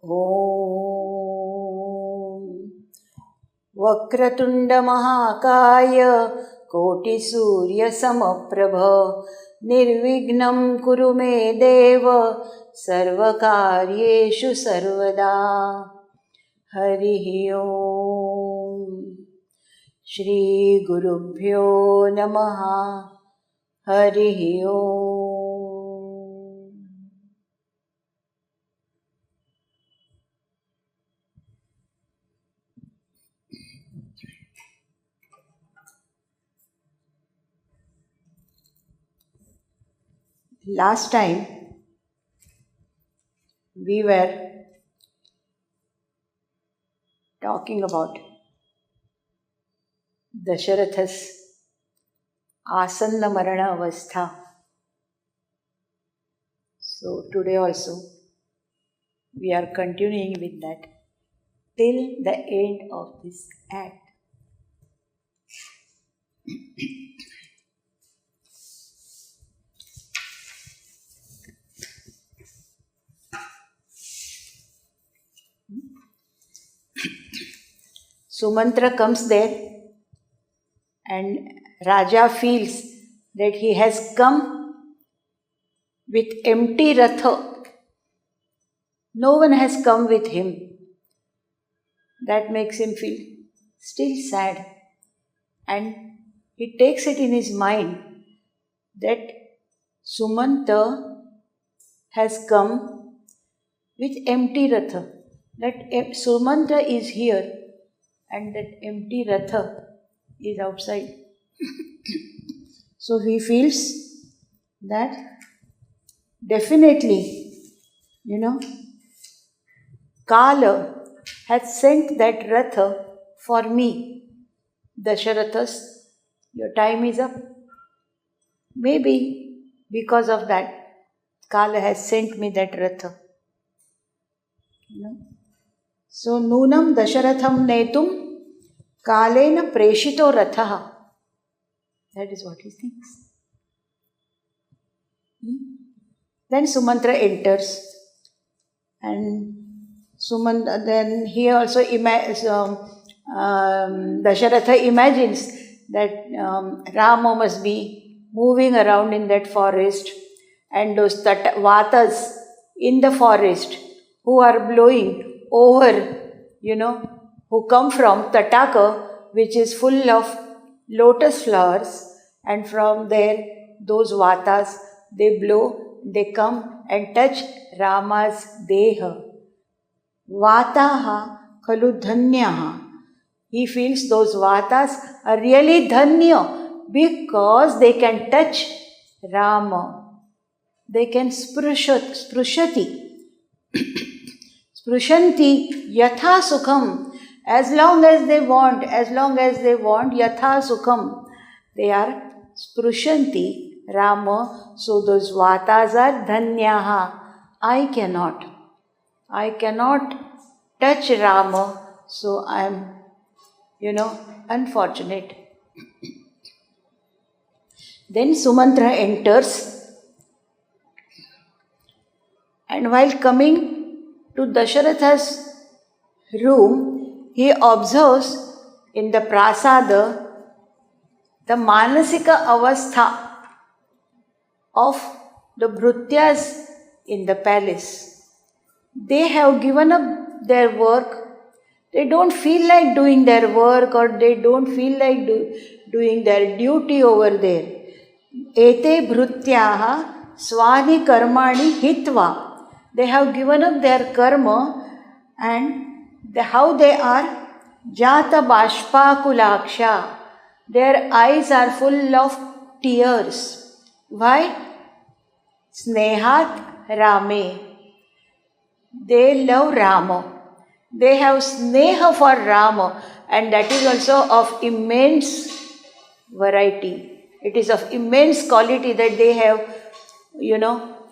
ॐ वक्रतुण्डमहाकाय कोटिसूर्यसमप्रभ निर्विघ्नं कुरु मे देव सर्वकार्येषु सर्वदा। हरिः ॐ श्रीगुरुभ्यो नमः। हरिः ॐ। Last time we were talking about Dasharatha's Asanna Marana Avastha. So today also we are continuing with that till the end of this act. Sumantra comes there and Raja feels that he has come with empty ratha. No one has come with him. That makes him feel still sad. And he takes it in his mind that Sumanta has come with empty ratha. That Sumanta is here and that empty ratha is outside. So he feels that definitely, Kala has sent that ratha for me. Dasharathas, your time is up. Maybe because of that, Kala has sent me that ratha. So, Nunam Dasharatham Netum Kalena Preshito Rathaha. That is what he thinks. Then Sumantra enters. And then he also Dasharatha imagines that Rama must be moving around in that forest, and those vatas in the forest who are blowing over, who come from Tataka, which is full of lotus flowers, and from there those vatas, they blow, they come and touch Rama's deha. Vataha khalu dhanyaha. He feels those vatas are really dhanya because they can touch Rama. They can sprushati. Sprushanti yatha sukham. As long as they want, yatha sukham. They are sprushanti Rama. So those vatas are dhanyaha. I cannot touch Rama, so I am, unfortunate. Then Sumantra enters, and while coming to Dasharatha's room, he observes in the prasada the manasika avastha of the Bhrutyas in the palace. They have given up their work. They don't feel like doing their work, or they don't feel like doing their duty over there. Ete Bhrutyaha Swani Karmani Hitva. They have given up their karma, and how they are Jata Bashpakulaksha. Their eyes are full of tears. Why? Snehat Rame. They love Rama. They have sneha for Rama, and that is also of immense variety. It is of immense quality that they have,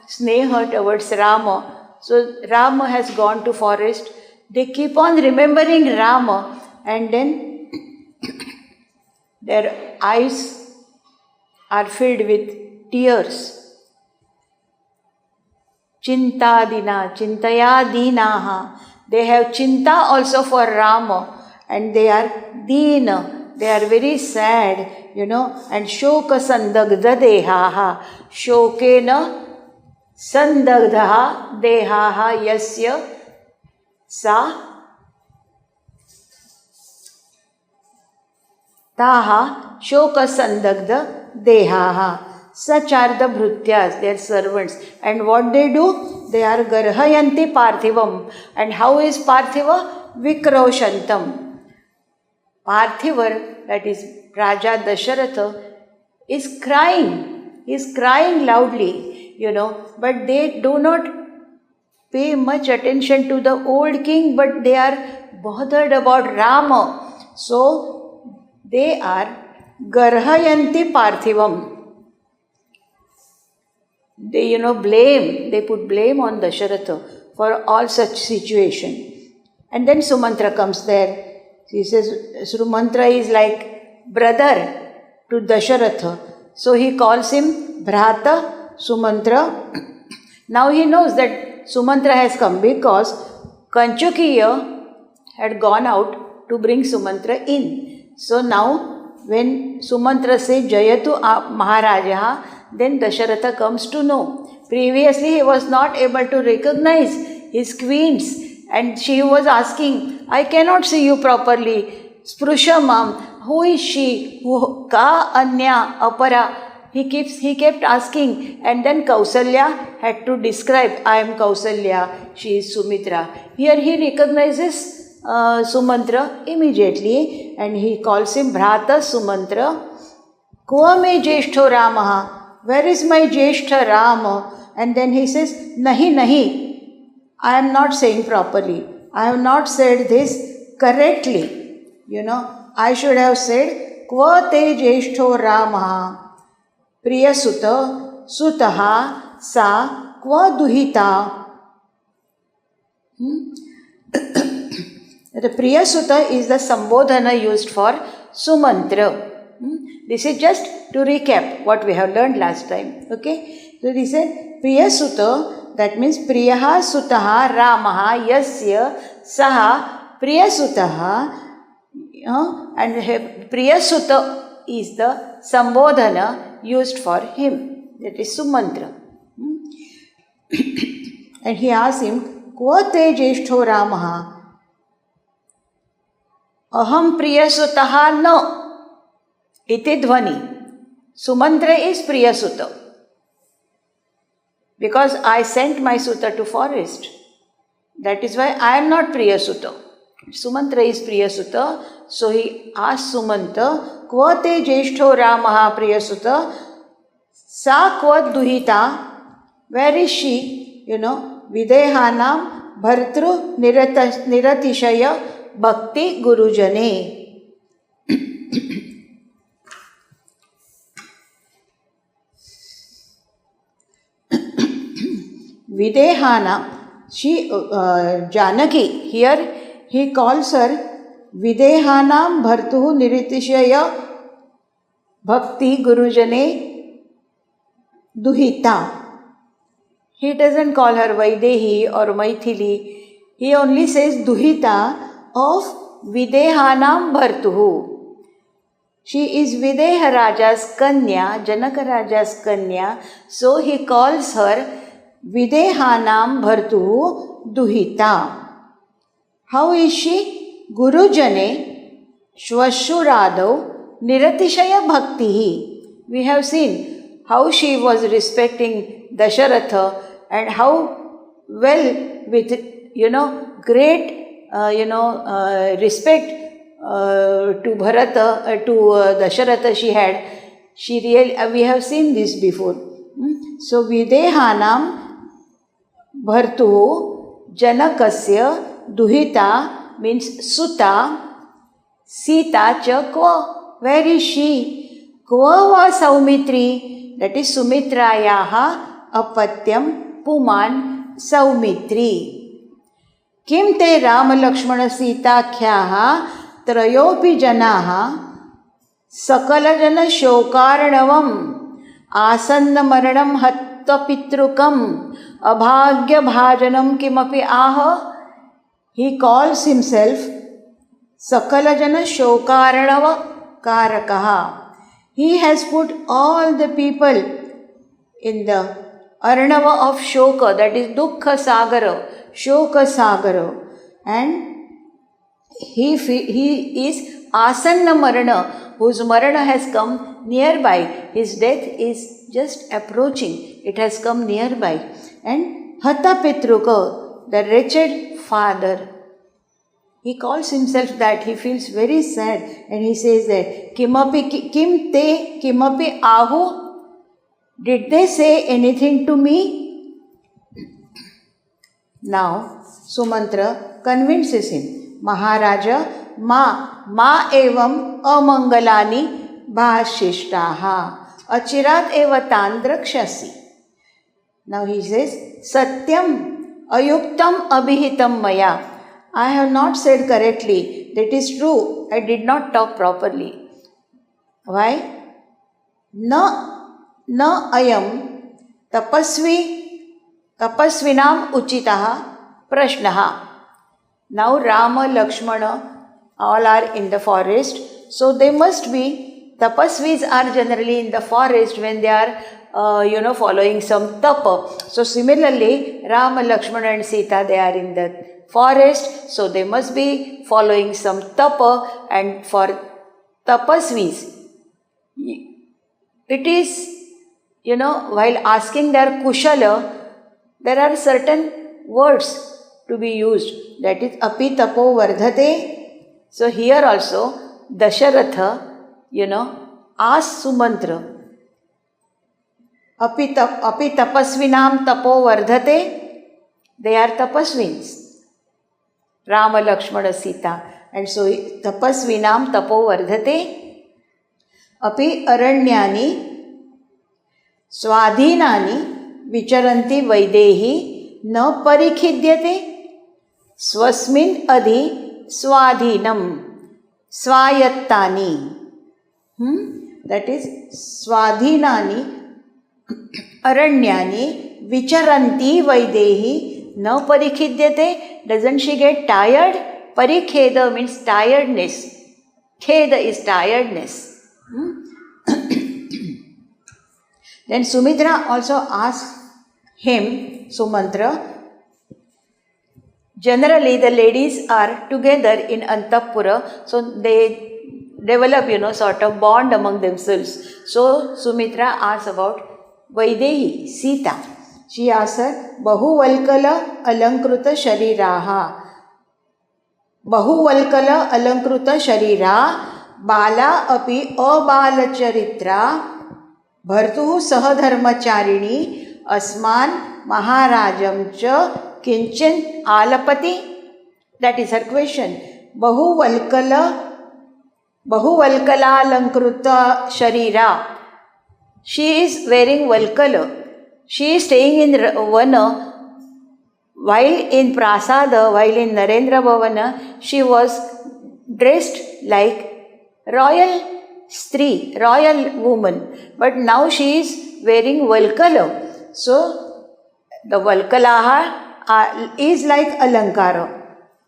sneha towards Rama. So Rama has gone to forest. They keep on remembering Rama, and then their eyes are filled with tears. Chintadina, Chintaya Dinaha. They have Chinta also for Rama, and they are Deena. They are very sad, and Shoka Sandagdha Dehaha. Shokena Sandagdha Dehaha Yasya Sa Taha Shoka Sandagdha Dehaha. Such are the Bhrutyas, their servants. And what they do? They are Garhayanti Parthivam. And how is Parthiva? Vikroshantam. Parthivar, that is Raja Dasharatha, is crying. He is crying loudly, but they do not pay much attention to the old king, but they are bothered about Rama. So, they are Garhayanti Parthivam. They, they put blame on Dasharatha for all such situation. And then Sumantra comes there. He says, Sumantra is like brother to Dasharatha. So he calls him Bhrata Sumantra. Now he knows that Sumantra has come because Kanchukiya had gone out to bring Sumantra in. So now when Sumantra says Jayatu Maharaja, then Dasharatha comes to know. Previously he was not able to recognize his queens, and she was asking, I cannot see you properly. Sprushamam, who is she? Ka Anya Apara? He kept asking, and then Kausalya had to describe, I am Kausalya, she is Sumitra. Here he recognizes Sumantra immediately, and he calls him Bhrata Sumantra. Kva me Jeshtho Ramaha? Where is my Jeshtha Rama? And then he says, Nahi, I am not saying properly. I have not said this correctly. I should have said, Kva te Jeshtho Rama? Priyasuta Sutaha Sa Kva Duhita. The Priyasuta is the Sambodhana used for Sumantra. This is just to recap what we have learned last time. Okay? So this is Priyasuta, that means Priyaha Sutaha Ramaha Yasya Saha Priyasutaha. And Priyasuta is the Sambodhana used for him. That is Sumantra. And he asks him, Kva te Jeshtho Ramaha? Aham Priyasutaha no. Iti Dhvani. Sumantra is Priyasuta. Because I sent my Suta to forest. That is why I am not Priyasuta. Sumantra is Priyasuta. So he asked Sumanta, Kva te Jeshtho Ramaha Priyasuta? Sa kva duhita? Where is she? Videhanam Bhartru Niratishaya Bhakti Gurujane. Videhana, she, Janaki, here he calls her Videhanam Bhartuhu Niritishaya Bhakti Gurujane Duhita. He doesn't call her Vaidehi or Maithili. He only says Duhita of Videhanam Bhartuhu. She is Videha Raja's Kanya, Janaka Raja's Kanya. So he calls her Videhanam Bhartuhu Duhita. How is she? Gurujane Shvashurado Niratishaya Bhaktihi. We have seen how she was respecting Dasharatha and how well with, great, respect to Bharata, to Dasharatha she had. We have seen this before. So Videhanam Bhartuhu Janakasya Duhita means Suta Sita cha kva. Where is she? Kva va Saumitri? That is Sumitrayaha Apatyam Puman Saumitri. Kim te Rama Lakshmana Sita Khyaha Trayopi Janaha Sakala Jana Shokarnavam Asanna Maranam Pitrukam Abhagyabhajanam Kimapi Aha. He calls himself Sakalajana Shokaranava Karakaha. He has put all the people in the Arnava of Shoka, that is Dukkha Sagara, Shoka Sagara. And he is Asanna Marana, whose Marana has come nearby. His death is just approaching. It has come nearby. And Hata Pitruka, the wretched father, he calls himself that. He feels very sad and he says that Kim te kimapi ahu. Did they say anything to me? Now Sumantra convinces him. Maharaja, ma evam amangalani bhashishtaha achirat evatan drakshasi. Now he says, Satyam ayuktam abhihitam maya. I have not said correctly. That is true. I did not talk properly. Why? Na ayam tapasvinam uchitaha prashnaha. Now Rama, Lakshmana, all are in the forest. So they must be, tapasvis are generally in the forest when they are following some tapa. So similarly, Rama, Lakshmana and Sita, they are in the forest. So they must be following some tapa. And for tapasvis, it is, while asking their kushala, there are certain words to be used. That is api tapo vardhate. So here also, Dasharatha, asks Sumantra, Api tapasvinam tapo vardhate. They are tapasvins. Rama, Lakshmana, Sita. And so tapasvinam tapo vardhate. Api aranyani swadhinani vicharanti vaidehi na parikhidyate. Swasmin adhi swadhinam swayattani. That is swadhinani aranyani vicharanti vaidehi na parikhidyate. Doesn't she get tired? Parikheda means tiredness. Kheda is tiredness. Then Sumitra also asks him, Sumantra, generally the ladies are together in Antapura, so they develop, sort of bond among themselves. So Sumitra asks about Vaidehi, Sita. She asks her, Bahuvalkala alankruta shariraha. Bahuvalkala alankruta sharira, Bala api abala charitra, Bhartuhu sahadharmacharini, Asman maharajam cha kinchin alapati. That is her question. Bahuvalkala alankruta sharira. She is wearing valkala. She is staying in Vana, while in Prasada, while in Narendra Bhavana, she was dressed like royal stree, royal woman. But now she is wearing valkala. So the valkalaha is like alankara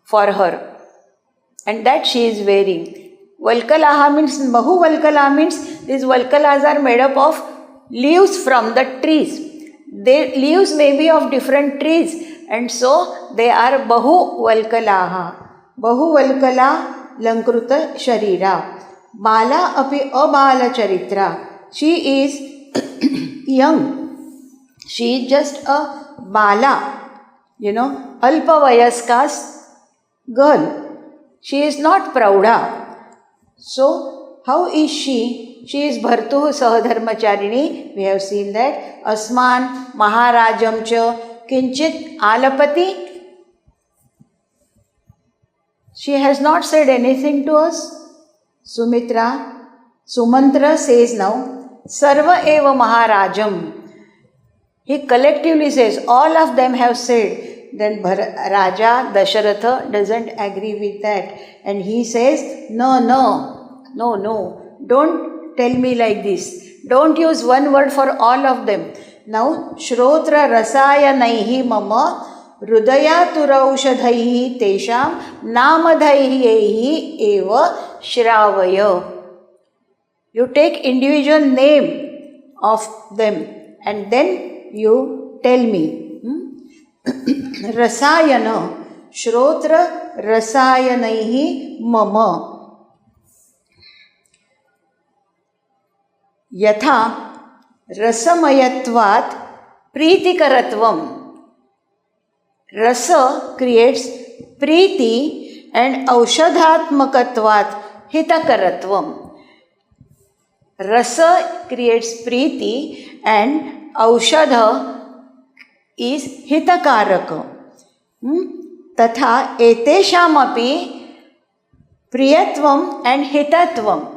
for her. And that she is wearing. Valkalaha means, Bahu Valkala means, these valkalas are made up of leaves from the trees. Their leaves may be of different trees, and so they are Bahu Valkalaha. Bahu Valkala Lankruta Sharira. Bala api abala charitra. She is young. She is just a Bala, Alpavayaskas girl. She is not Praudha. So, how is she? She is Bhartuhu Sahadharmacharini. We have seen that. Asman Maharajam cha Kinchit Alapati. She has not said anything to us. Sumantra says now, Sarva eva Maharajam. He collectively says, all of them have said. Then Raja Dasharatha doesn't agree with that. And he says, no, don't tell me like this. Don't use one word for all of them. Now, Shrotra Rasayanaihi Mama Hridayaturaushathaihi Tesham Namadhaihi Eva Shravaya. You take individual name of them and then you tell me. Rasayana, Shrotra Rasayanaihi Mama. Yatha Rasamayatvat Preetikaratvam. Rasa creates Preeti and Aushadhatmakatvat Hitakaratvam. Rasa creates Preeti and Aushadha is Hitakaraka. Tatha eteshamapi Priyatvam and Hitatvam.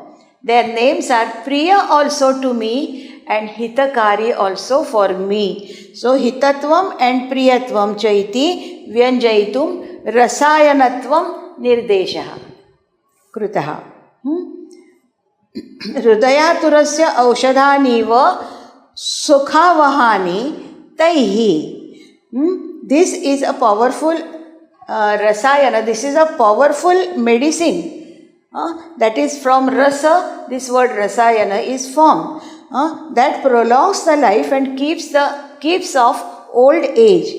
Their names are Priya also to me and Hitakari also for me. So Hitatvam and Priyatvam chaiti Vyanjaitum Rasayanatvam Nirdeshaha Krutaha. Hridayaturasya aushadhaniva sukhavahani taihi. This is a powerful rasayana. This is a powerful medicine. That is from rasa, this word rasayana is formed. That prolongs the life and keeps off old age.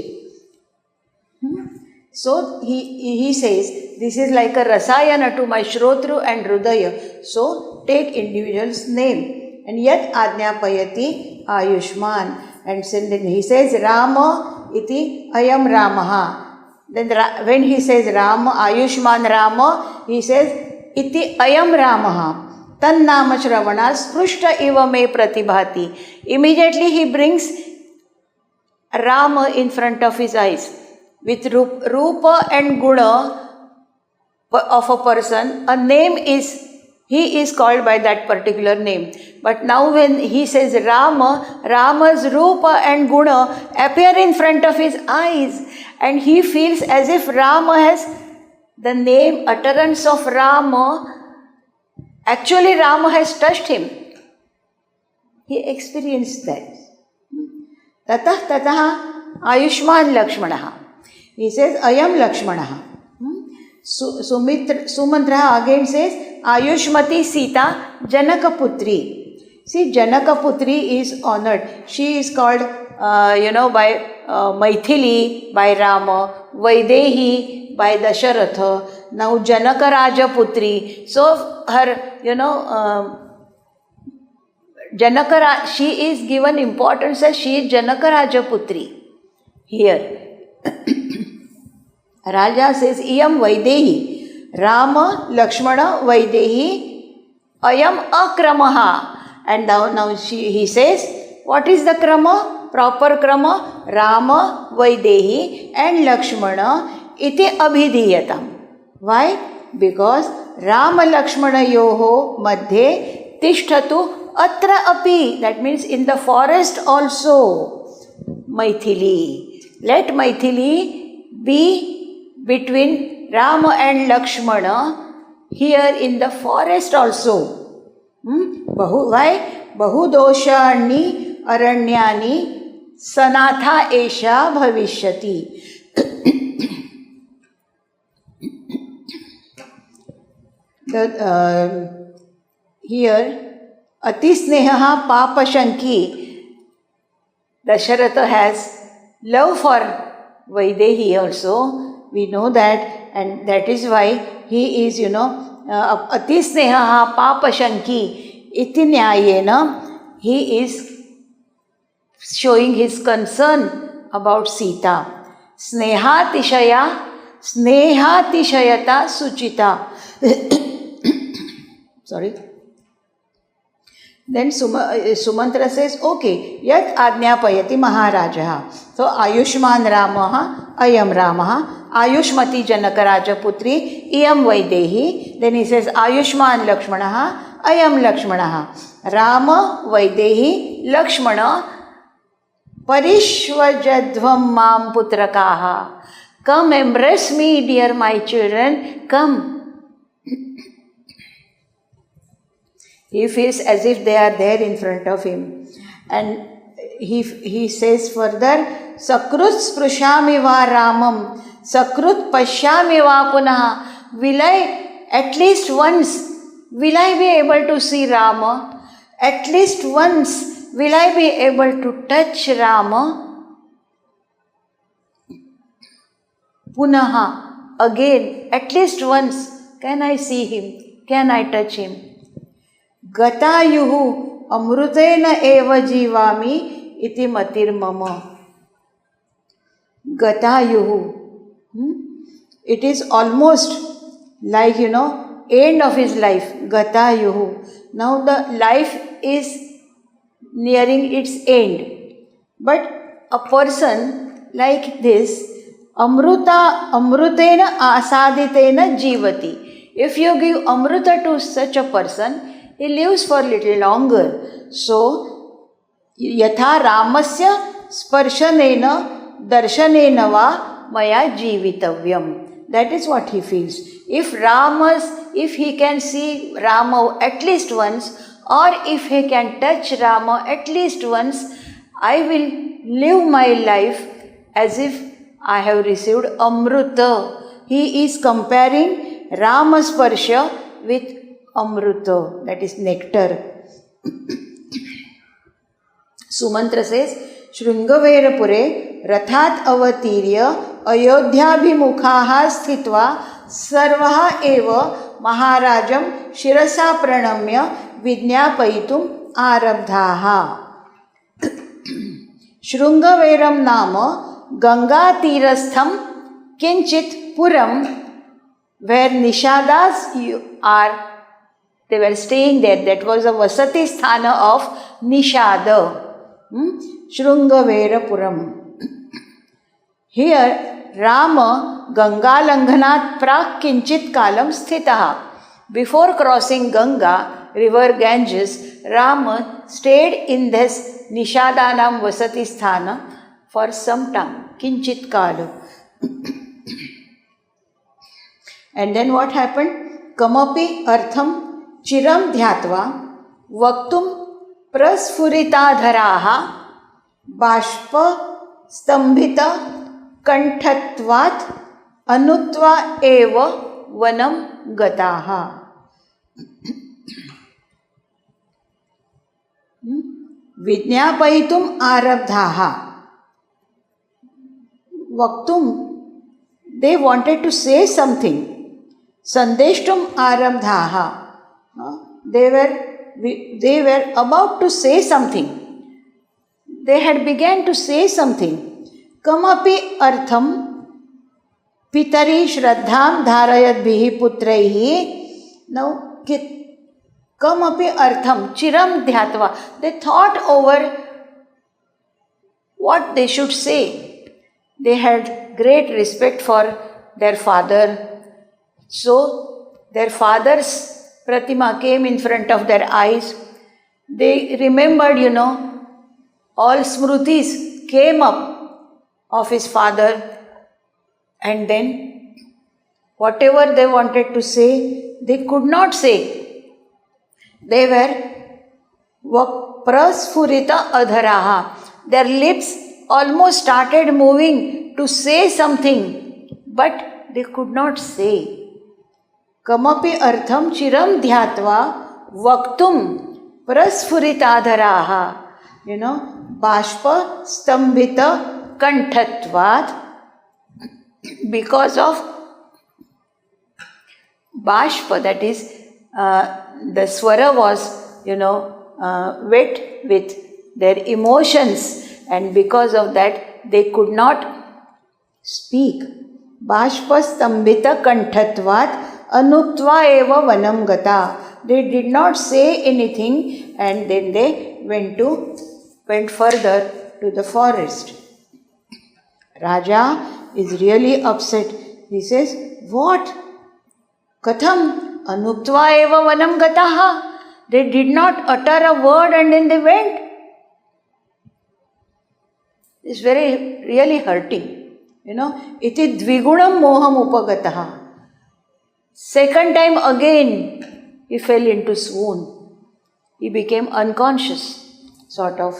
So he says, this is like a rasayana to my Shrotru and Hridaya. So take individual's name. And yet Ajnapayati Ayushman. And then he says Rama iti ayam Ramaha. Then when he says Rama, Ayushman Rama, he says iti ayam Ramaha. Tan nama shravana sprushta iva me pratibhati. Immediately he brings Rama in front of his eyes. With Rupa and Guna of a person, a name he is called by that particular name. But now when he says Rama, Rama's Rupa and Guna appear in front of his eyes. And he feels as if Rama has the name, utterance of Rama. Actually, Rama has touched him. He experienced that. Tatah Ayushman Lakshmanaha. He says, Ayam Lakshmanaha. Sumantra again says, Ayushmati Sita Janakaputri. See, Janakaputri is honored. She is called, by Maithili, by Rama, Vaidehi, by Dasharatha. Now, Janaka Raja Putri. So, her, she is given importance as she is Janaka Raja Putri. Here. Raja says, Iyam Vaidehi. Rama, Lakshmana, Vaidehi, Ayam Akramaha. And now he says, what is the krama? Proper krama? Rama, Vaidehi and Lakshmana iti abhidhiyatam. Why? Because Rama Lakshmana yoho madhye tishtatu atra api. That means in the forest also. Maithili. Let Maithili be between Rama and Lakshmana here in the forest also. Why? Bahudoshani aranyani sanatha esha bhavishyati. Here, Atisneha Papashanki. Dasharatha has love for Vaidehi also. We know that, and that is why he is, Atisneha Papashanki iti nyayena. He is showing his concern about Sita. Snehatishayata suchita. Sorry. Then Sumantra says, okay, yat ajnapayati maharajaha. So Ayushman Ramaha, Ayam Ramaha, Ayushmati Janakaraja Putri, Iyam Vaidehi. Then he says, Ayushman Lakshmanaha, Ayam Lakshmanaha. Rama, Vaidehi, Lakshmana, Parishvajadvam Mam Putrakaha. Come embrace me, dear my children, come. He feels as if they are there in front of him. And he says further, Sakrut sprushami va Ramam, Sakrut pashyami va punaha. Will I, at least once, will I be able to see Rama? At least once, will I be able to touch Rama? Punaha, again, at least once, can I see him? Can I touch him? Gatayuhu amrutena eva jivami iti matir mama. Gatayuhu. It is almost like, end of his life. Gatayuhu. Now the life is nearing its end. But a person like this, amrutena asaditena jivati. If you give amruta to such a person, he lives for a little longer. So, yatha ramasya sparshanena darshanena va maya jivitavyam. That is what he feels. If he can see Rama at least once, or if he can touch Rama at least once, I will live my life as if I have received amruta. He is comparing Rama sparsha with amruta, that is nectar. Sumantra says, Shrungaverapure rathat avatirya ayodhyabhimukhaha sthitva sarvaha eva maharajam shirasa pranamya vidyapaitum arabdhaha. Shrungaveram nama Ganga tirastham kinchit puram, where Nishadas they were staying there. That was a Vasati Sthana of Nishada. Shrungaverapuram. Here, Rama Ganga Langhanat Prak Kinchit Kalam Sthitaha. Before crossing Ganga, river Ganges, Rama stayed in this Nishadanam Vasati Sthana for some time. Kinchit Kalam. And then what happened? Kamapi artham chiram dhyatva vaktum prasfuritadharaha bashpa stambhita kanthatvat anutva eva vanam gataha. Vidyapaitum arabdhaha. Vaktum, they wanted to say something. Sandeshtum arabdhaha. They were about to say something. They had began to say something. Kamapi artham pitari shraddham dharayad bihi putraihi. Now, kamapi artham chiram dhyatva. They thought over what they should say. They had great respect for their father. So, their father's Pratima came in front of their eyes. They remembered, all smrutis came up of his father. And then, whatever they wanted to say, they could not say. They were prasfurita adharaha. Their lips almost started moving to say something, but they could not say. Kamapi artham chiram dhyatva vaktum prasfuritadharaha. Bashpa stambhita kanthatvat. Because of bashpa, that is, the swara was, wet with their emotions, and because of that, they could not speak. Bashpa stambhita kanthatvat anutva eva vanam gata. They did not say anything, and then they went further to the forest. Raja is really upset. He says, what? Katham anutva eva vanam gataha. They did not utter a word and then they went. It's really hurting. Iti dvigunam moham upagataha. Second time again, he fell into swoon. He became unconscious, sort of.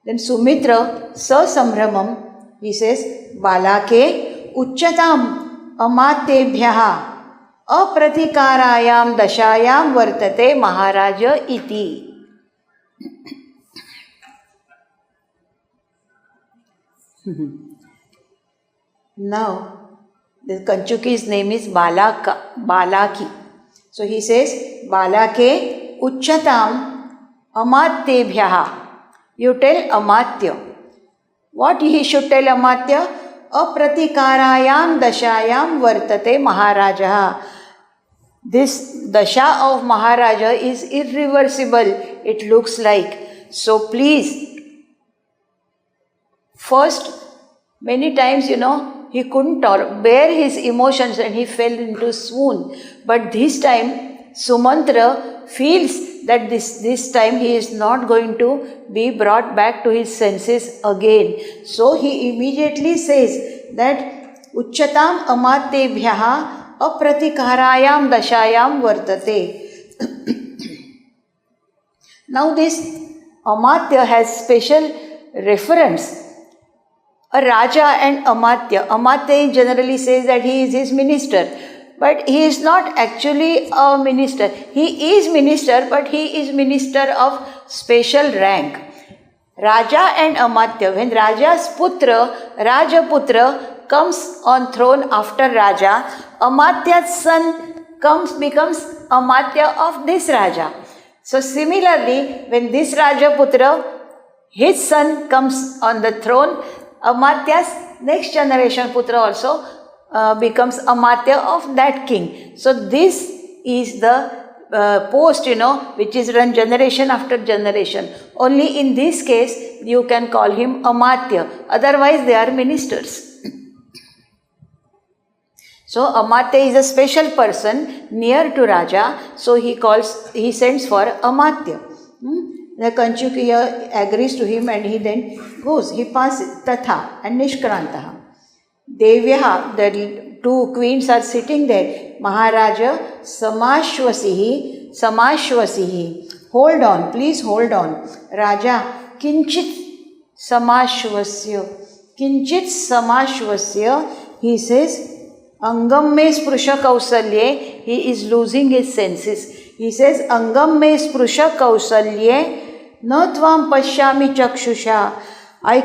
Then Sumitra Sasambramam, he says, Balake Uchchatam Amatebhyaha Apratikarayam Dashayam Vartate Maharaja Iti. Now, the Kanchuki's name is Balaki. So he says, Balake Uchchatam Amatyebhyaha. You tell Amatya. What he should tell Amatya? Apratikarayam Dashayam Vartate Maharaja. This Dasha of Maharaja is irreversible, it looks like. So please, first, many times, he couldn't bear his emotions and he fell into swoon. But this time, Sumantra feels that this time he is not going to be brought back to his senses again. So he immediately says that Uchchatam Amatyebhyaha Apratikarayam Dashayam Vartate. Now this Amatya has special reference. A Raja and Amatya. Amatya generally says that he is his minister. But he is not actually a minister. He is minister, but he is minister of special rank. Raja and Amatya. When Raja's Putra, Rajaputra, comes on throne after Raja, Amatya's son becomes Amatya of this Raja. So similarly, when this Rajaputra, his son comes on the throne, Amatya's next generation Putra also becomes Amatya of that king. So this is the post, which is run generation after generation. Only in this case, you can call him Amatya. Otherwise, they are ministers. So Amatya is a special person near to Raja. So he sends for Amatya. The Kanchukiya agrees to him and he then goes. He passes Tatha and Nishkrantaha. Devyaha, the two queens are sitting there. Maharaja Samashwasihi. Hold on, please hold on. Raja Kinchit Samashwasya. He says, Angam me sprusha kausalye. He is losing his senses. He says, Angam me sprusha kausalye. Na tvam pashyami chakshusha. I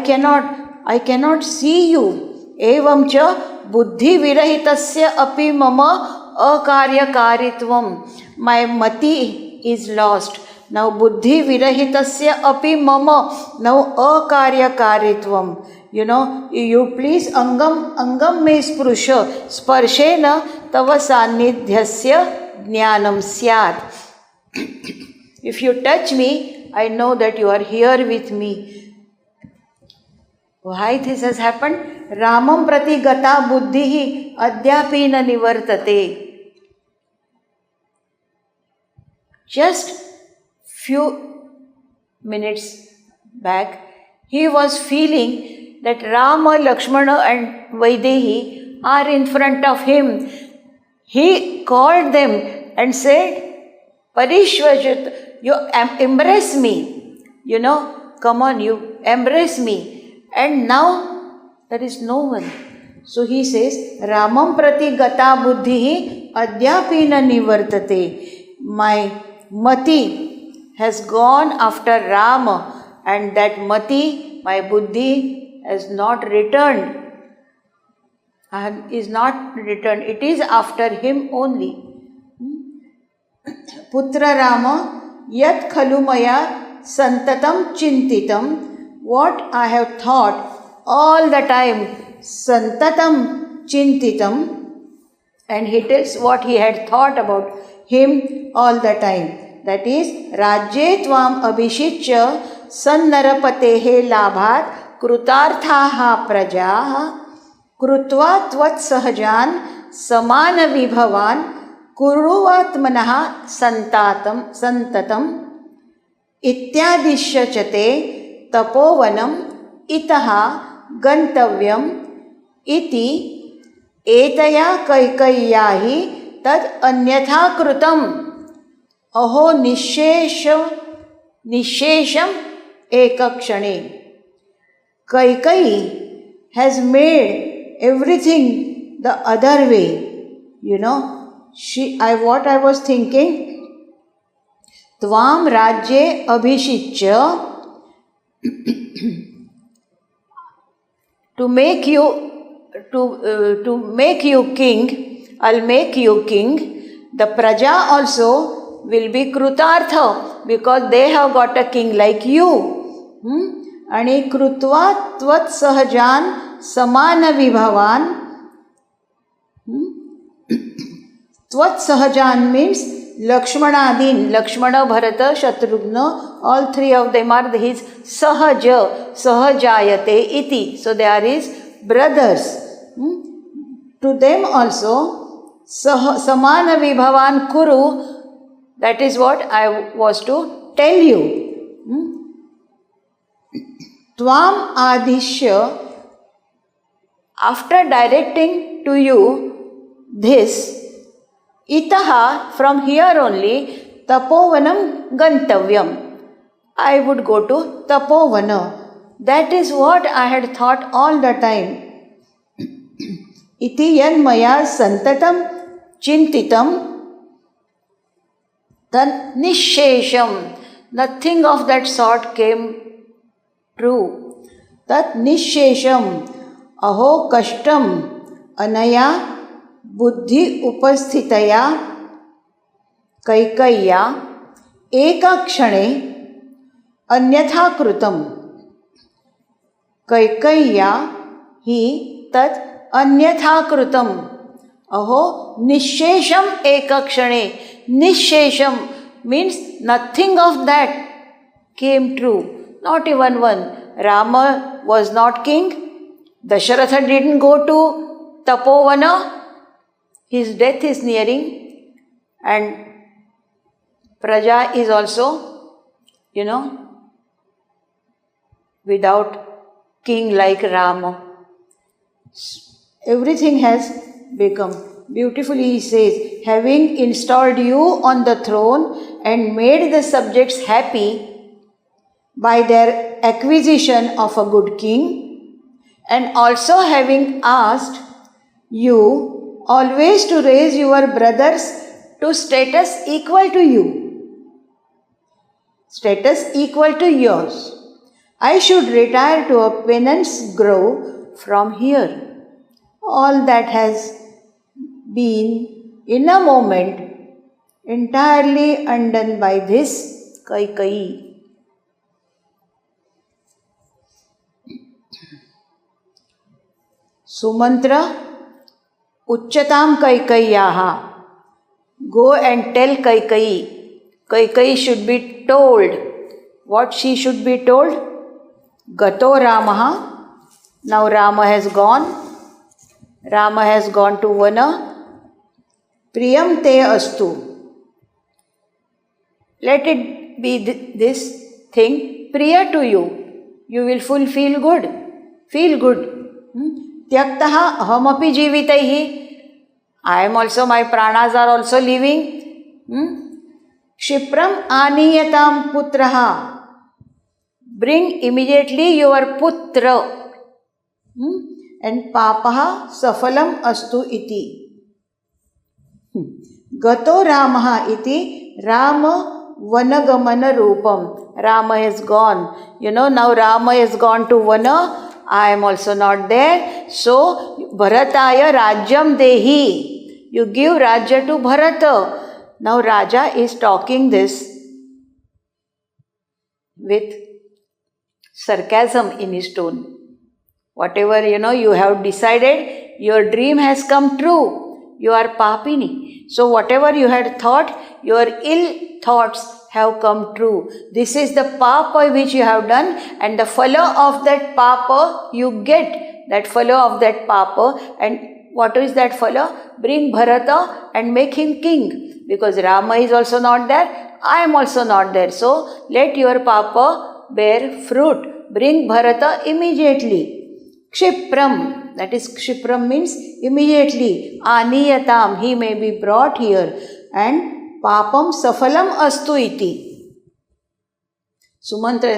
cannot see you. Evam cha buddhi virahitasya api mama akaryakaritvam. My mati is lost. Now buddhi virahitasya api mama. Now akaryakaritvam. You please angam me sprusha. Sparshena tava sannidhyasya jnanam syat. If you touch me, I know that you are here with me. Why this has happened? Ramam prati gata buddhihi adyapina nivartate. Just few minutes back, he was feeling that Rama, Lakshmana and Vaidehi are in front of him. He called them and said, Parishvajit, you embrace me. Come on, you embrace me. And now there is no one. So he says, Ramam prati gata buddhihi adyapina nivartate. My mati has gone after Rama, and that mati, my buddhi, has not returned. It is after him only. Putra Rama yat khalumaya santatam chintitam. What I have thought all the time, santatam chintitam. And he tells what he had thought about him all the time. That is, Rajye tvam abhishitya sannarapatehe labhat krutarthaha prajaha krutva tvat sahajan samana vibhavan kuruvatmanaha santatam ityadishyachate tapovanam itaha gantavyam iti etaya kaikaiyahi tad anyatha krutam aho nishesham ekakshane. Kaikeyi has made everything the other way. What I was thinking, Tvam Rajye Abhishicya, to make you king, I'll make you king. The praja also will be krutartha because they have got a king like you. आणि कृत्वा त्वत् सहजान समान विभवान. त्वत् सहजान means Lakshmanadin, Lakshmana, Bharata, Shatrughna, all three of them are his sahaja, sahajayate iti. So they are his brothers. To them also, samana vibhavan kuru, that is what I was to tell you. Tvam adishya, after directing to you this, itaha, from here only, tapovanam gantavyam. I would go to tapovana. That is what I had thought all the time. Iti yan maya santatam chintitam tad nishesham. Nothing of that sort came true. Tad nishesham aho kashtam anaya बुद्धि उपस्थितया कैकय्या एका क्षणे अन्यथा कृतम. कैकय्या ही तत् अन्यथा कृतम. अहो निशेषम एका क्षणे. निशेषम means nothing of that came true. Not even one. Rama was not king. Dasharatha didn't go to Tapovana. His death is nearing, and Praja is also, without king like Rama. Everything has become. Beautifully he says, having installed you on the throne and made the subjects happy by their acquisition of a good king, and also having asked you always to raise your brothers to status equal to you, status equal to yours, I should retire to a penance grove from here. All that has been in a moment entirely undone by this Kaikeyi. Sumantra Ucchatam Kaikeyaha. Go and tell Kaikeyi. Kaikeyi should be told. What she should be told? Gato Ramaha. Now Rama has gone. Rama has gone to Vana. Priyam te astu. Let it be this thing priya to you. You will feel good. Feel good. Tyaktaha ahamapi jivitaihi. I am also, my pranas are also living. Kshipram aniyatam putraha. Bring immediately your putra. And papaha safalam astu iti. Gato Ramaha iti Rama vanagamana rupam. Rama is gone. Now Rama is gone to Vana. I am also not there. So, Bharataya Rajyam Dehi. You give Rajya to Bharata. Now, Raja is talking this with sarcasm in his tone. Whatever, you have decided, your dream has come true. You are Papini. So, whatever you had thought, your ill thoughts have come true. This is the papa which you have done, and the phala of that papa you get, that phala of that papa. And what is that phala? Bring Bharata and make him king, because Rama is also not there, I am also not there. So let your papa bear fruit. Bring Bharata immediately. Kshipram, that is Kshipram means immediately. Aniyatam, he may be brought here. And Papam safalam astu iti. Sumantra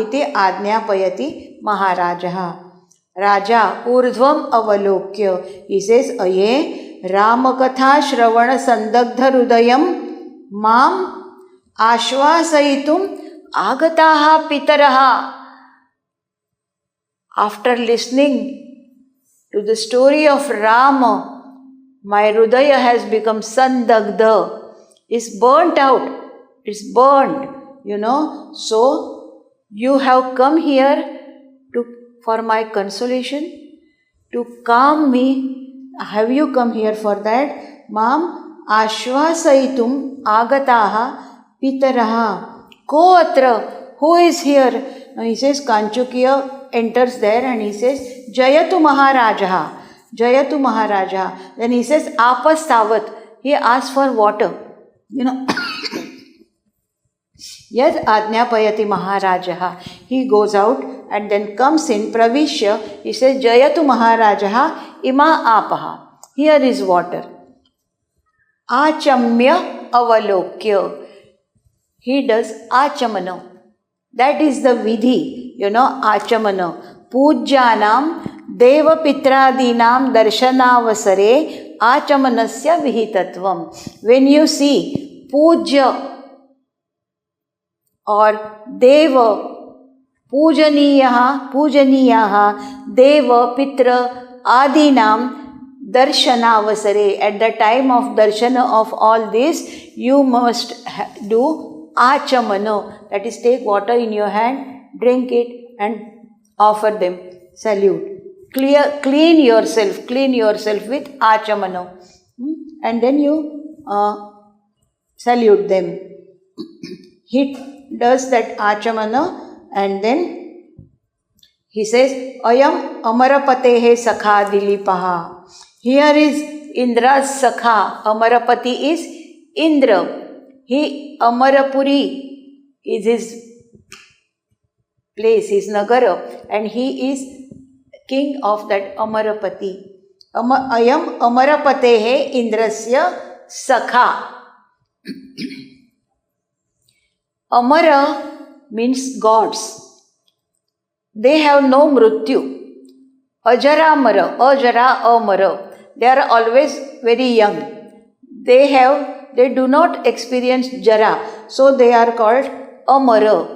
इति आज्ञापयति महाराजः. राजा ऊर्ध्वम् अवलोक्य, he says, अये रामकथा श्रवण संदग्ध हृदयं माम् आश्वासयितुम् आगताः पितरः. After listening to the story of Rama, my hridaya has become sandagdha, is burnt out, it's burnt, So, you have come here for my consolation, to calm me. Have you come here for that? Mam ashvasaitum agataha pitaraha. Ko atra, who is here? Now he says, Kanchukiya enters there and he says, Jayatu Maharajaha. Jayatu Maharajaha. Then he says, Apas tavat. He asks for water. Yad Ajnapayati Maharajaha. He goes out and then comes in Pravishya. He says, Jayatu Maharajaha ima apaha. Here is water. Achamya avalokya. He does achamana. That is the vidhi, achamana. Pujyanam deva pitradinam darshanavasare achamanasya vihitatvam. When you see pujya or deva, pujaniyaha, deva, pitra, adinam, darshanavasare. At the time of darshana of all this, you must do achamana. That is, take water in your hand, drink it and offer them. Salute. Clean yourself with achamana. And then you salute them. He does that achamana and then he says, Ayam Amarapatehe Sakha Dilipaha. Here is Indra's Sakha. Amarapati is Indra. He, Amarapuri is his place, his Nagara, and he is king of that Amarapati. Ayam Amarapatehe Indrasya Sakha. Amara means gods. They have no mrityu. Ajara amara. They are always very young. They do not experience jara. So they are called amara.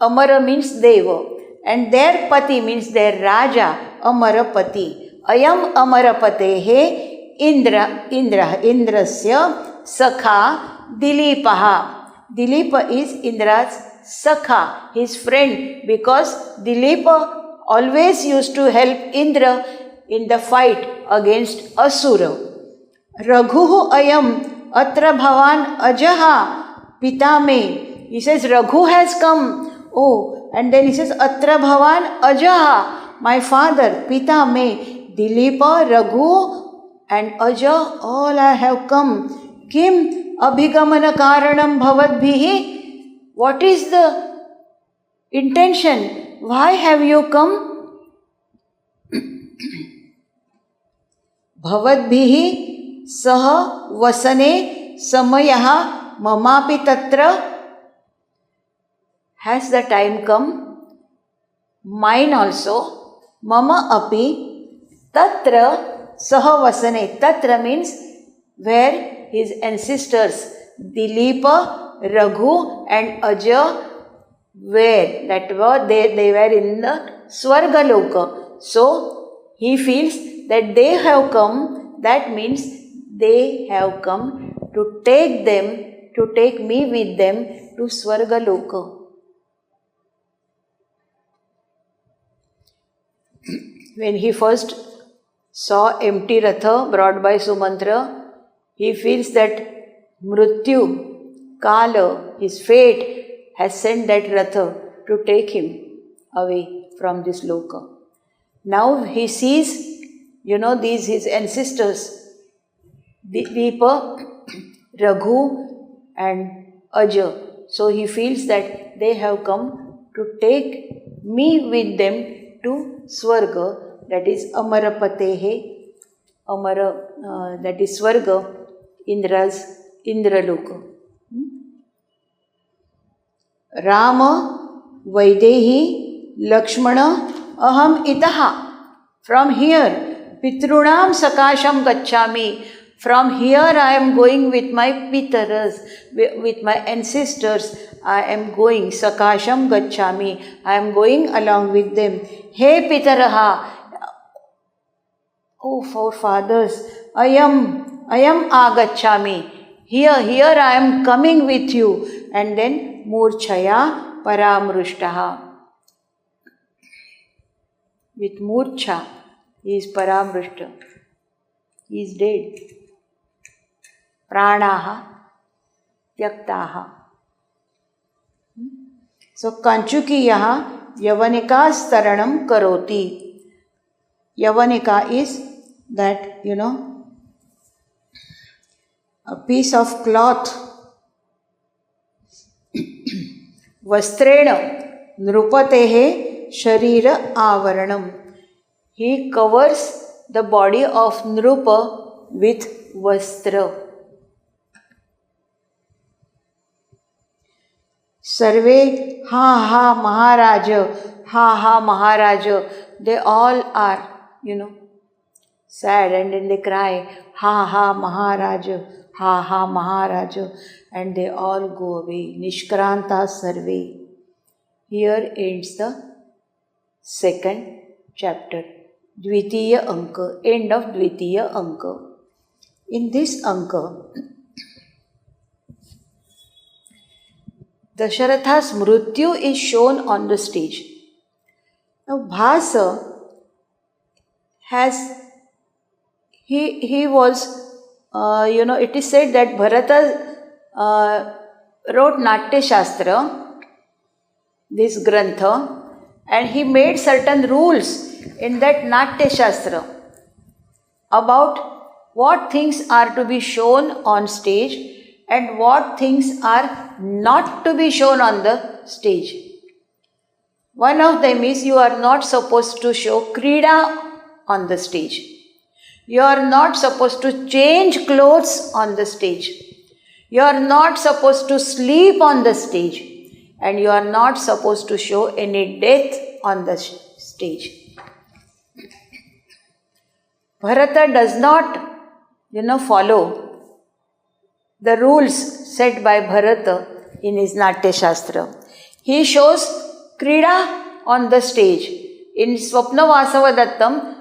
Amara means deva. And their pati means their raja. Amarapati. Ayam amarapatehe Indrasya Sakha Dilipaha. Dilipa is Indra's Sakha, his friend, because Dilipa always used to help Indra in the fight against Asura. Raghuhu ayam atra bhavan ajaha pitame. He says, Raghu has come. Oh, and then he says, atra bhavan ajaha, my father, pitame. Dilipa, Raghu and Aja, all I have come. Kim abhigamana karanam bhavadbhihi. What is the intention? Why have you come? Bhavadbhihi saha vasane samayaha mamapi tatra. Has the time come? Mine also. Mama api tatra saha vasane. Tatra means where his ancestors Dilipa, Raghu and Aja were. That were they were in the Swarga Loka. So he feels that they have come. That means they have come to take me with them to Swarga Loka. When he first saw empty Ratha brought by Sumantra, he feels that Mrityu, Kala, his fate has sent that Ratha to take him away from this Loka. Now he sees, these his ancestors, Dilipa, Raghu and Aja. So he feels that they have come to take me with them to Swarga, that is Amarapatehe, that is Swarga, Indraloka. Rama, Vaidehi, Lakshmana, Aham Itaha. From here, Pitrunam Sakasham Gacchami. From here I am going with my Pitaras, with my ancestors. I am going, Sakasham Gacchami. I am going along with them. Hey Pitaraha, oh forefathers, Ayam Agacchami. Here I am coming with you. And then Murchaya Paramrushtaha. With Murcha, he is Paramrushta. He is dead. Pranaha Tyaktaha. So Kanchuki yaha Yavanika Staranam Karoti. Yavanika is that, a piece of cloth. Vastrena Nrupatehe Sharira Avaranam. He covers the body of Nrupa with Vastra. Sarve ha Maharaja. They all are, sad, and then they cry, ha Maharaja, and they all go away. Nishkranta Sarve. Here ends the second chapter. Dvitiya Anka, end of Dvitiya Anka. In this Anka, Dasharatha's Mrityu is shown on the stage. Now Bhasa has, he was, it is said that Bharata wrote Natya Shastra, this Grantha, and he made certain rules in that Natya Shastra about what things are to be shown on stage and what things are not to be shown on the stage. One of them is you are not supposed to show Krida on the stage. You are not supposed to change clothes on the stage. You are not supposed to sleep on the stage. And you are not supposed to show any death on the stage. Bharata does not, follow the rules set by Bharata in his Natya Shastra. He shows Krida on the stage. In Swapna Vasavadattam,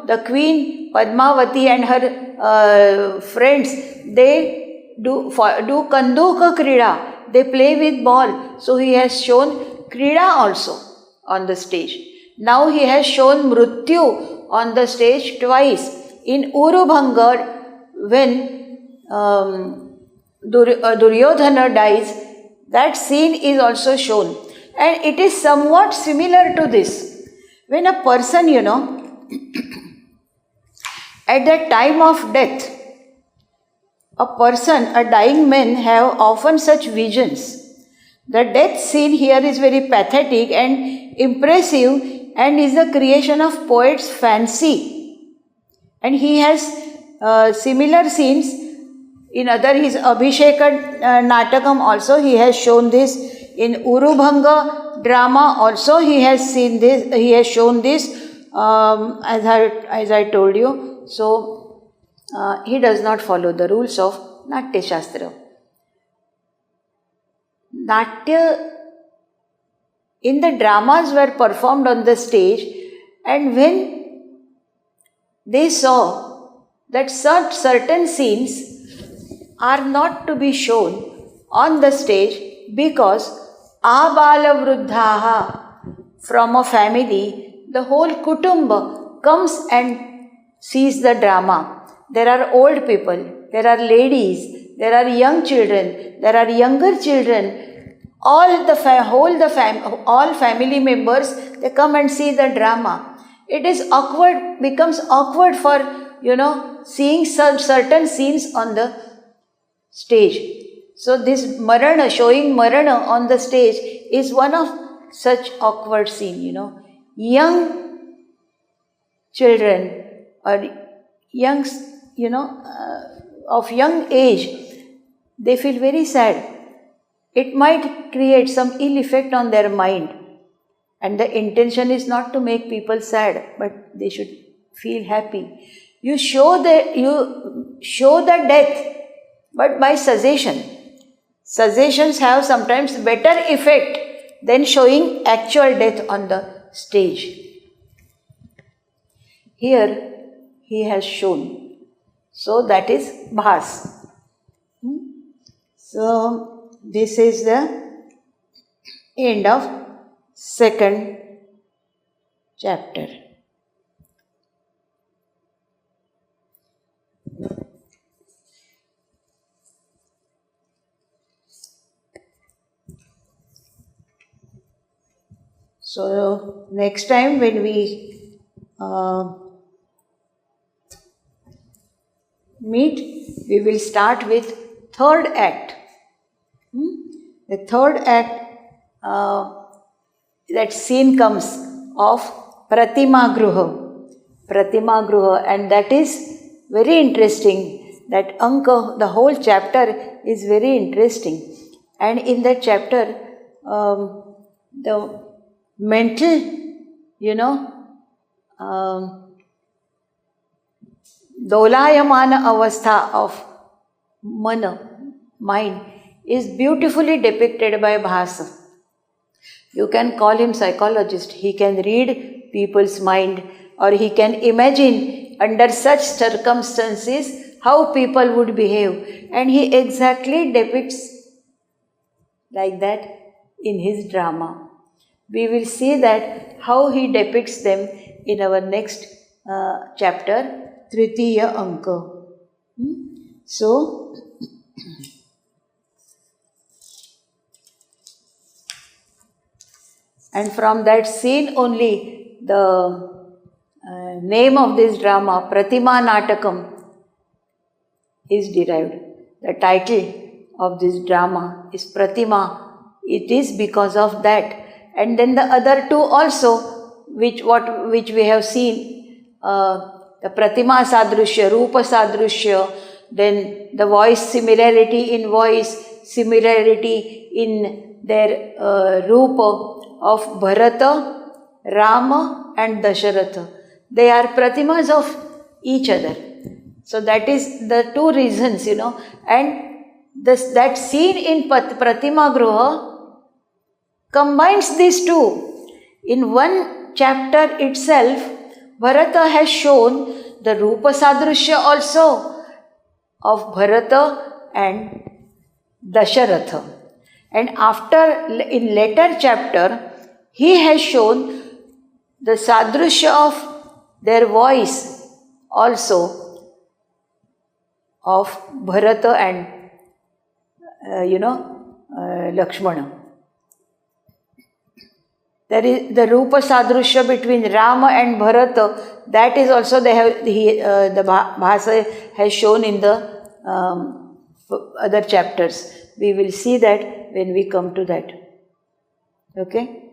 the queen Padmavati and her friends, they do Kanduka Krida. They play with ball. So he has shown Krida also on the stage. Now he has shown Mrityu on the stage twice. In Urubhanga, when Duryodhana dies, that scene is also shown. And it is somewhat similar to this. When a person, at the time of death, a dying man have often such visions. The death scene here is very pathetic and impressive and is the creation of poet's fancy. And he has similar scenes in his Abhisheka Natakam also. He has shown this. In Urubhanga drama also he has seen this. He has shown this as I told you. So he does not follow the rules of Natya Shastra. Natya in the dramas were performed on the stage, and when they saw that certain scenes are not to be shown on the stage because Abala Vruddhaha, from a family, the whole Kutumba comes and sees the drama. There are old people, there are ladies, there are young children, there are younger children. All family members, they come and see the drama. It is awkward, becomes awkward for, seeing certain scenes on the stage. So this Marana, showing Marana on the stage is one of such awkward scene, Young children or young, of young age, they feel very sad. it might create some ill effect on their mind. And the intention is not to make people sad, but they should feel happy. You show the death, but by suggestion. Suggestions have sometimes better effect than showing actual death on the stage. Here he has shown. So that is Bhas. So this is the end of second chapter. So next time when we meet, we will start with third act. The third act, that scene comes of Pratima Gruha, and that is very interesting. That Anka, the whole chapter is very interesting. And in that chapter, the mental, dolayamana avastha of mind is beautifully depicted by Bhasa. You can call him psychologist. He can read people's mind, or he can imagine under such circumstances how people would behave. And he exactly depicts like that in his drama. We will see that how he depicts them in our next chapter, Tritiya Anka. So, and from that scene only the name of this drama, Pratima Natakam, is derived. The title of this drama is Pratima. It is because of that. And then the other two also, which we have seen, the Pratima Sadrushya, Rupa Sadrushya, then the voice similarity in voice, similarity in their Rupa of Bharata, Rama and Dasharatha. They are Pratimas of each other. So that is the two reasons, and that scene in Pratima Gruha combines these two. In one chapter itself, Bharata has shown the Rupa Sadrushya also of Bharata and Dasharatha. And in later chapter, he has shown the Sadrushya of their voice also of Bharata and, Lakshmana. There is the Rupa Sadrushya between Rama and Bharata. That is also the Bhasa has shown in the other chapters. We will see that when we come to that. Okay?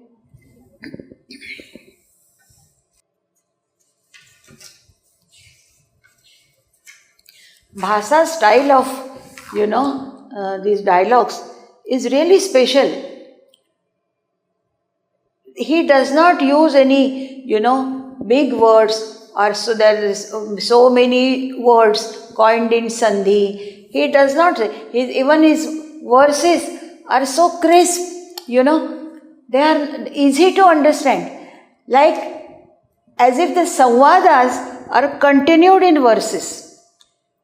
Bhasa's style of, these dialogues is really special. He does not use any, big words, or so there is so many words coined in Sandhi. He does not, even his verses are so crisp, they are easy to understand. Like as if the Samvadas are continued in verses.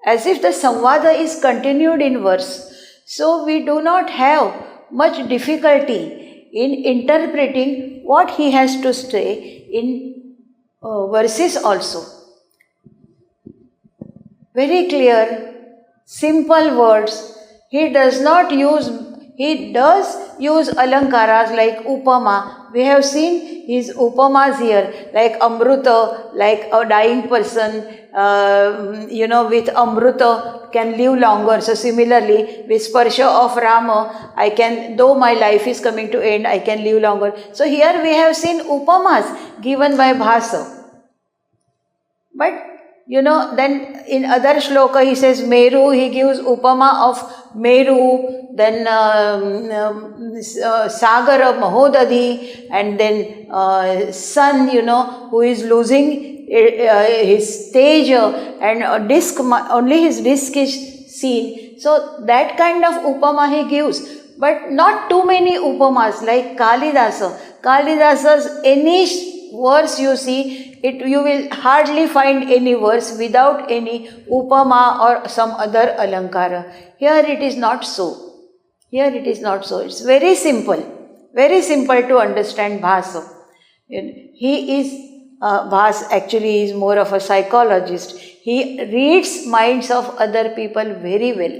As if the Samvada is continued in verse. So we do not have much difficulty in interpreting what he has to say in verses also. Very clear, simple words. He does use alankaras like upama. We have seen his upamas here, like amruta, like a dying person, with amruta can live longer. So similarly, with sparsha of Rama, though my life is coming to end, I can live longer. So here we have seen upamas given by Bhasa. But then in other shloka he says Meru, he gives upama of Meru, then Sagar of Mahodadi, and then sun, who is losing his stage and disc, only his disc is seen. So that kind of upama he gives, but not too many upamas like Kalidasa. Kalidasa's any verse you see, you will hardly find any verse without any upama or some other alankara. Here it is not so. It's very simple to understand Bhasa. He is, Bhas actually is more of a psychologist. He reads minds of other people very well.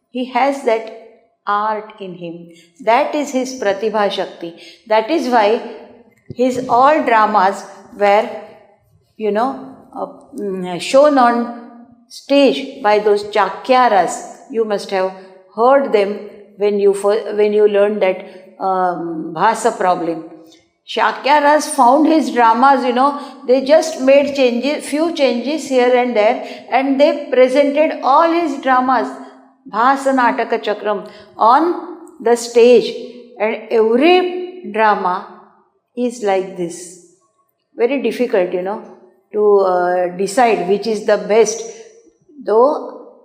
He has that art in him. That is his Pratibha Shakti. That is why his all dramas were, shown on stage by those Chakyaras. You must have heard them when you learned that Bhasa problem. Chakyaras found his dramas, they just made few changes here and there, and they presented all his dramas, Bhasa Nataka Chakram, on the stage. And every drama is like this. Very difficult, to decide which is the best. Though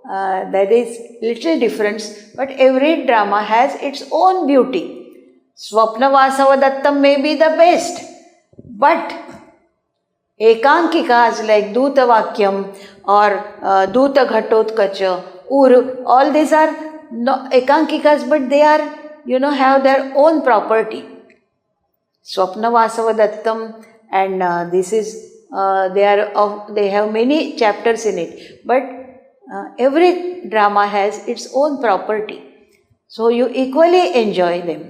there is little difference, but every drama has its own beauty. Swapna Vasavadattam may be the best, but Ekankikas like Duta Vakyam or Duta Ghatotkacha, all these are Ekankikas, but they are, have their own property. Swapna Vasavadattam, and this is, they have many chapters in it, but every drama has its own property. So you equally enjoy them.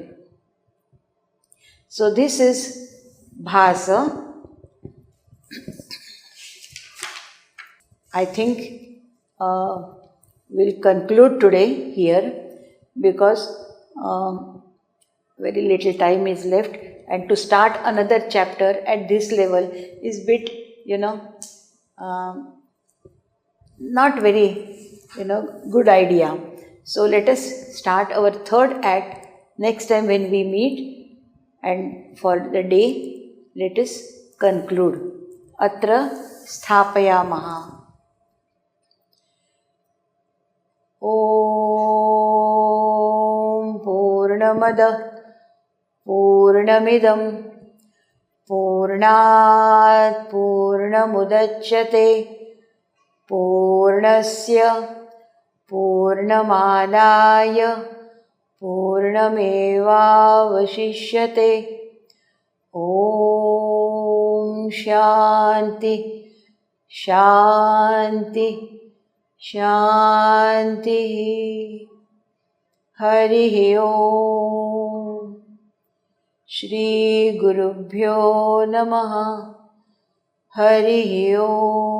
So this is Bhasa. I think we'll conclude today here, because very little time is left, and to start another chapter at this level is bit, not very, good idea. So let us start our third act next time when we meet, and for the day let us conclude. Atra sthapayamaha. Om Purnamada Purnamidam Purnat Purnamudachyate Purnasya Purnamadaya Purnamevavashishyate. Om Shanti Shanti Shanti. Harihi Om. Shri Gurubhyo Namaha. Harihi Om.